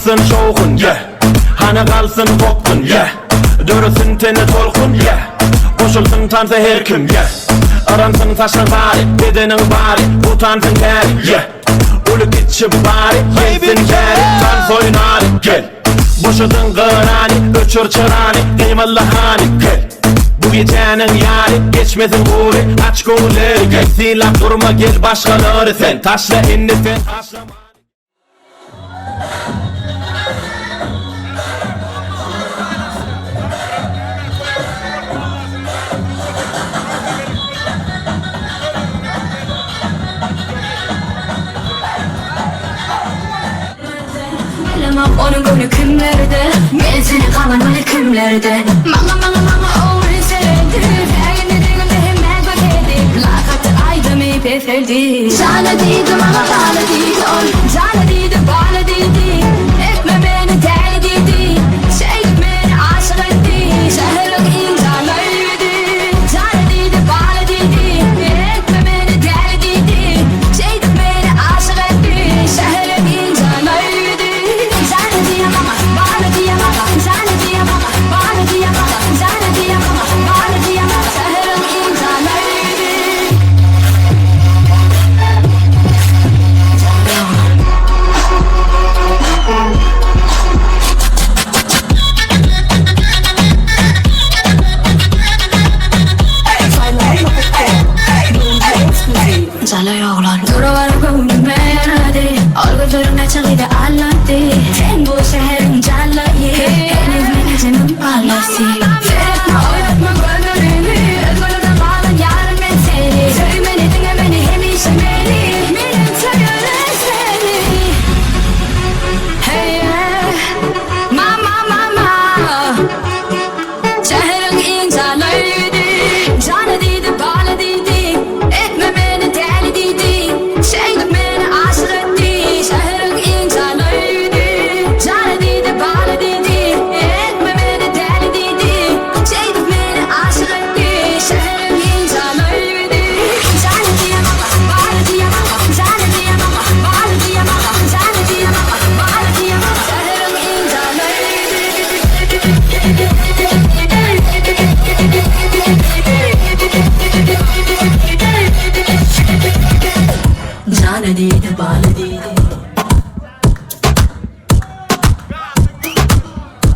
kalsın şoğun, yeah. Hana kalsın kokun, yeah. Dörüsün teni tolkun, yeah. Koşulsun tansa her kim, yeah. Aransın taşın bari, bedenin bari, utansın kari, yeah. Ulu gitçi bari, yesin kari, tan soynari, gel. Boşudun gırani, öçür çırani, kıymalı hani, gel. Bu gecenin yari, geçmesin uğri, aç gönülleri, gel. Silap durma gel başkaları sen, taşla inni sen, taşlama. Onun günü kimlerde, mezini kalan kimlerde. Mama onu sevdi. Her dediğimde hemen bakedi. Lakatı aydımı befeldi. Sana dedim ama bana değil. Sana dedim bana dedi. Etme beni deli dedi. Sevdim beni aşık etti. Şehrin insanlarıydı. Sana dedim bana dedi. Etme beni deli dedi. Sevdim beni aşık etti. Şehrin insanlarıydı.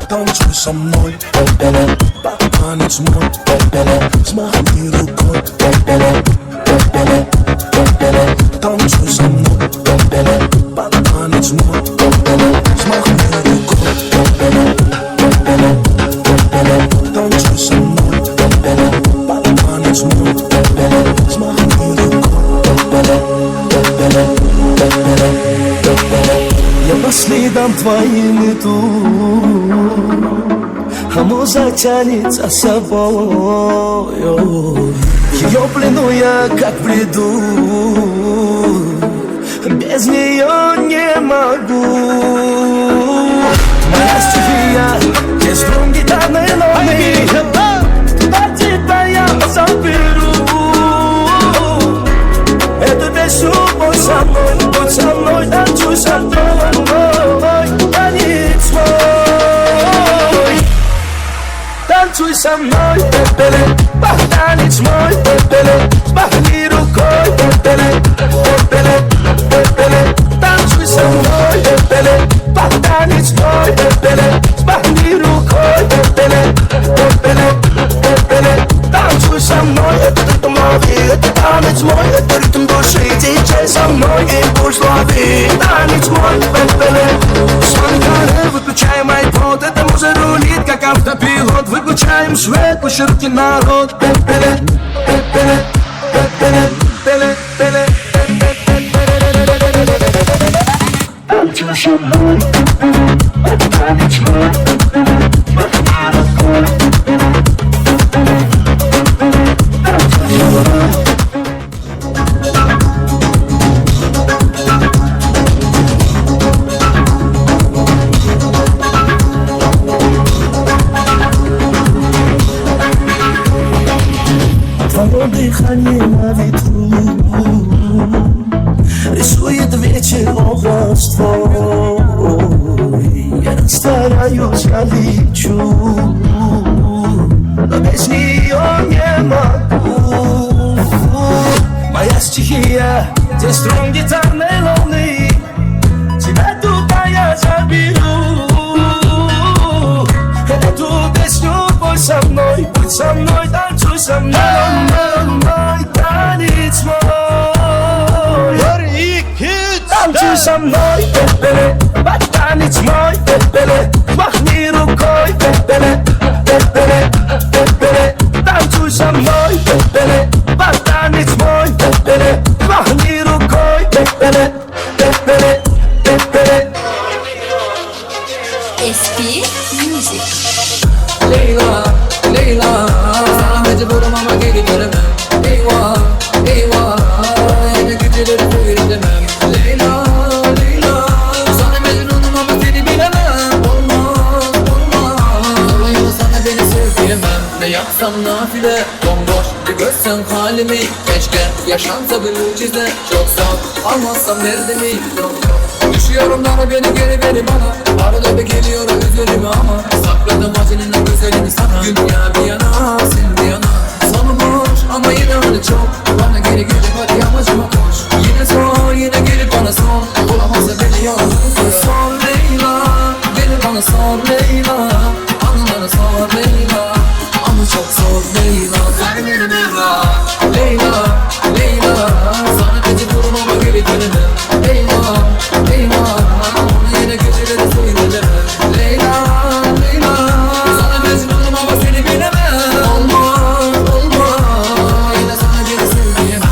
Танцуй со мной, под танец мой, смахни рукой, танцуй со мной, под танец мой, смахни рукой, танцуй со мной, под танец мой, смахни рукой. Я по следам твоим иду, а муза тянет за собою. Ее плену я как в бреду, без нее не могу. Моя стихия, без струн гитарной ноты, туда тебя я заберу. Эту песню будь со мной, танцуй со мной. Танец мой, танцуй со мной, танец мой, смахни рукой, танцуй со мной, танец мой, смахни рукой, танцуй со мной, это ритм лови, это танец мой, это ритм души, диджей со мной, импульс лови, танец мой, Соника, выключаем айпод, эта муза рулит, как автопилот, выключаем свет, пусть руки народ, танцуй со мной, танец мой, твое дыхание на ветру, Rysuje wiecie obraz twój. Ja starаюсь liczу, но без нее не могу. Моя стихия, здесь струн гитарной волны, тебя туда я заберу. Эту песню пой со мной, танцуй со мной, мой танец мой. Танцуй со мной, пепеле, танец мой, пепеле, махни рукой, пепеле, пепеле, пепеле. Танцуй со мной, пепеле, танец мой, пепеле, махни рукой, пепеле, пепеле, пепеле. SP Music. Leyla, Leyla, sana mecburum ama geri dönemem. Eyvah, eyvah, yine geceleri seyredemem. Leyla, Leyla, sana mecburum ama seni bilemem. Olmaz, olmaz, olayım sana beni sev diyemem. Ne yapsam nafile, bomboş bir görsen halimi. Keşke yaşansa bir mucize, çok zor, almazsam derdimi. Yok yok, düşüyorum daha beni geri beni bana. Arada bir geliyor üzerime ama sakladım acının güzelini sana. Dünya bir yana, sen bir yana. Sonu boş ama yine öyle çok. Bana geri gelip hadi amacıma koş. Yine sor, yine gelip bana sor. Bulamazsa beni yalnız sor Leyla. Gelip bana sor Leyla. Anılara sor Leyla. Ama çok zor Leyla. Ver beni Leyla. Leyla, Leyla. Sana mecburum ama geri dönemem. Eyvah, eyvah. Onu yine geceleri seyredemem. Leyla, Leyla. Sana mecburum ama seni bilemem. Olmaz, olmaz. Yine sana geri sevdiyemem.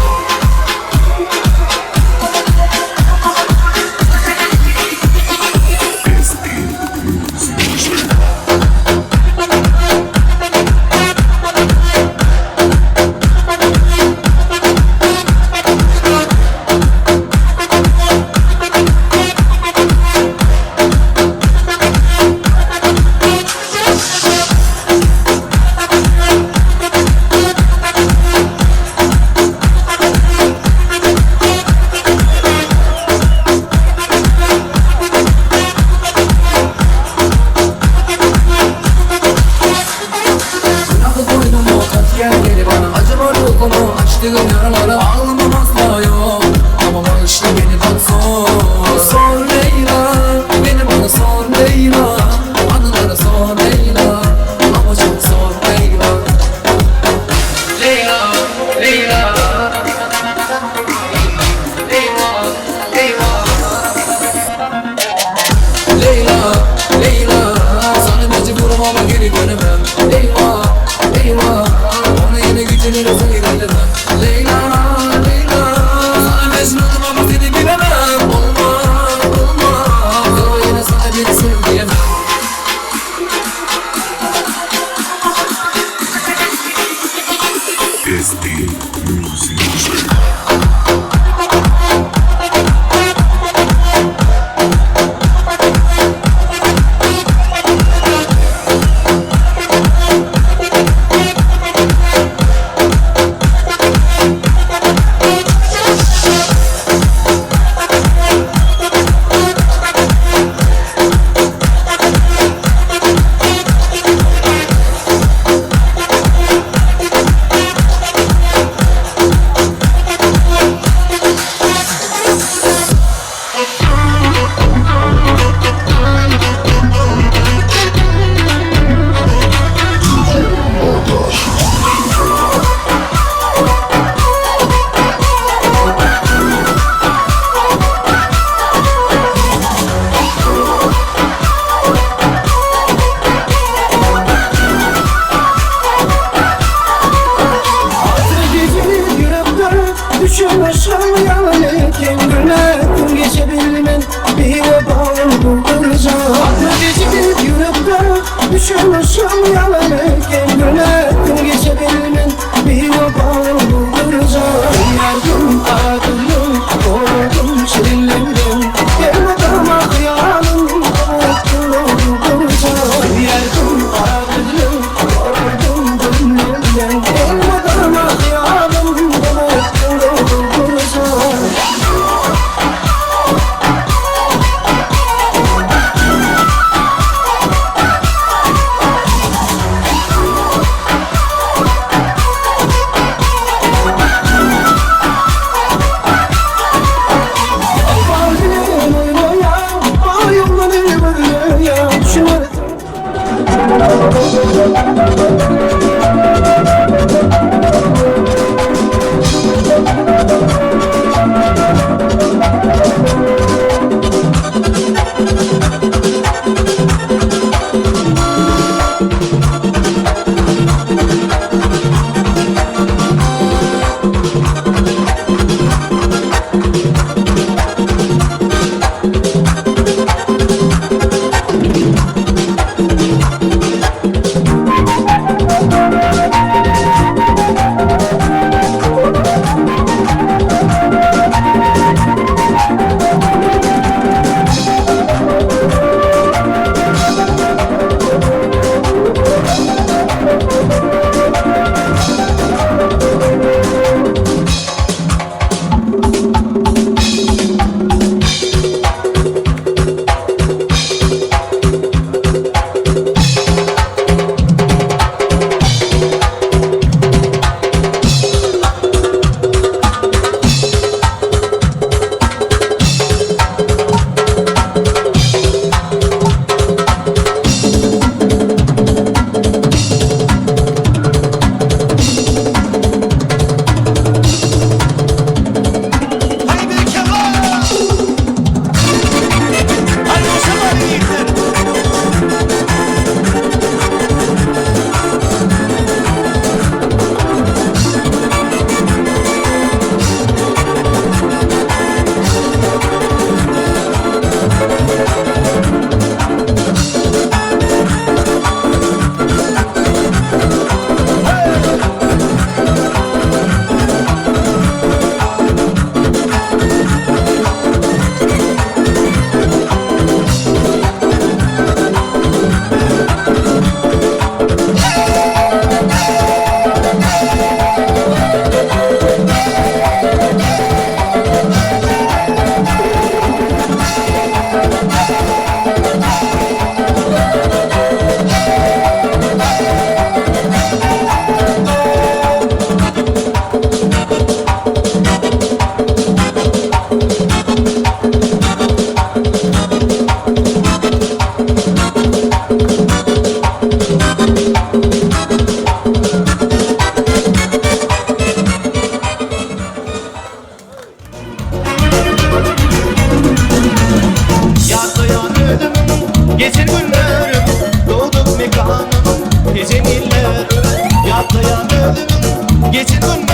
Günahı koydum o kaç gel geri bana. Acıma ruhumu açtığım yaralara. Ağlamam asla yok ama işte beni bana sor. Sor Leyla, beni bana sor Leyla. Anılara sor Leyla, ama çok zor Leyla. Leyla, Leyla. Leyla, Leyla. Leyla, Leyla. Sana mecburum ama geri dönemem. Eyvah, eyvah. Ona yine gücünü seyredemem. Leyla, Leyla. Sana mecburum ama seni bilemem. Olmaz, olmaz. Yo yine sana beni sev diyemem. SD Music. Düşünmüşüm yani kendine gün geçebilmen bir bağım bulduracağım. Aklı geçip yürekte düşünmüşüm yani kendine gün geçebilmen bir bağım bulduracağım. Yardım adımım korktum şirinlendim gelmeden kıyamım mutluluğu bulduracağım. Yardım adımım korktum şirinlendim gelmeden kıyamım mutluluğu bulduracağım.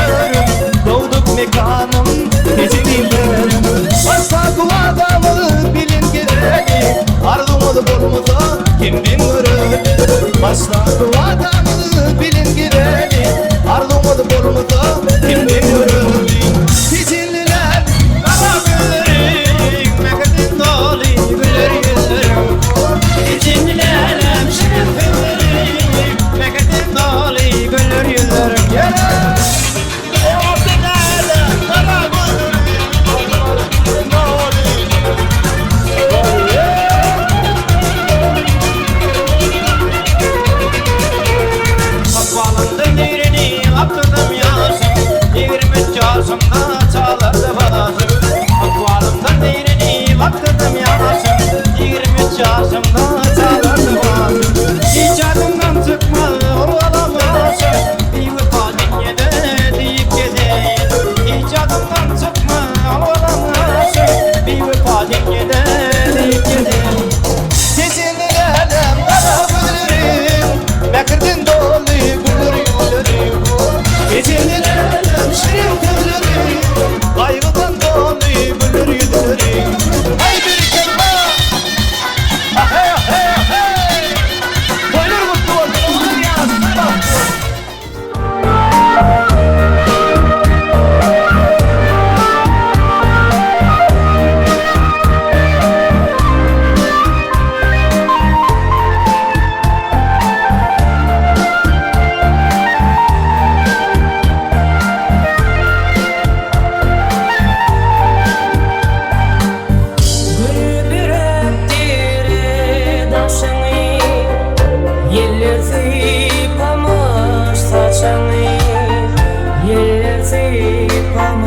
gülürüm Doğduk mekanım geceni veririm Başta adamı bilin gideri Ardımız bulmuza kimdin görür Başta adamı bilin gideri Ardımız bulmuza kimdin görür Ticinliler bana gülürüm Mekadin dolu güler yüzlerim Ticinlilerim şeref gülürüm Mekadin dolu güler yüzlerim Akvalımda derini aklım yazım 23 yaşımda çalardı bazım Akvalımda derini aklım yazım 23 yaşımda çalardı bazım Hiç adımdan çıkma olamazsın Bir vefa dünyada deyip gezeyim Hiç adımdan çıkma olamazsın Bir vefa dünyada deyip gezeyim Sesini elem kara gülürüm Bekir'den dolu gülürüm Sesini elem şirin gülürüm Kaygıdan dolu gülürüm Hay bir kelime Hey hey hey Boynur mutlu olsun olur ya Yeller zip, I'm